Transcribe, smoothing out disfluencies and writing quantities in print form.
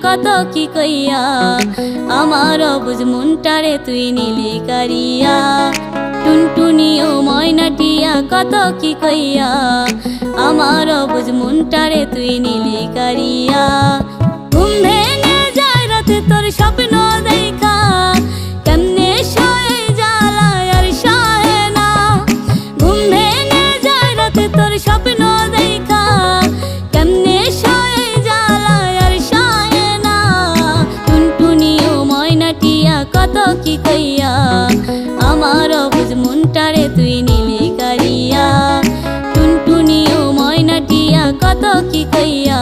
কত কি কইয়া আমার অবুঝ মনটারে তুই নিলি কারিয়া টুনটুনি ও ময়নাটিয়া কত কি কইয়া আমার অবুঝ মনটারে তুই নিলি কারিয়া ঘুম ভেঙে যায় রাতে তোর স্বপ্ন দেখা কেমনে সয়ে জ্বালায় আর সহে না ঘুম ভেঙে যায় রাতে তোর স্বপ্ন দেখা কেমনে সয়ে জ্বালায় আর সহে না টুনটুনি ও ময়নাটিয়া কত কি কইয়া আমার অবুঝ মনটারে তুই নিলি কারিয়া টুনটুনি ও ময়নাটিয়া কত কি কইয়া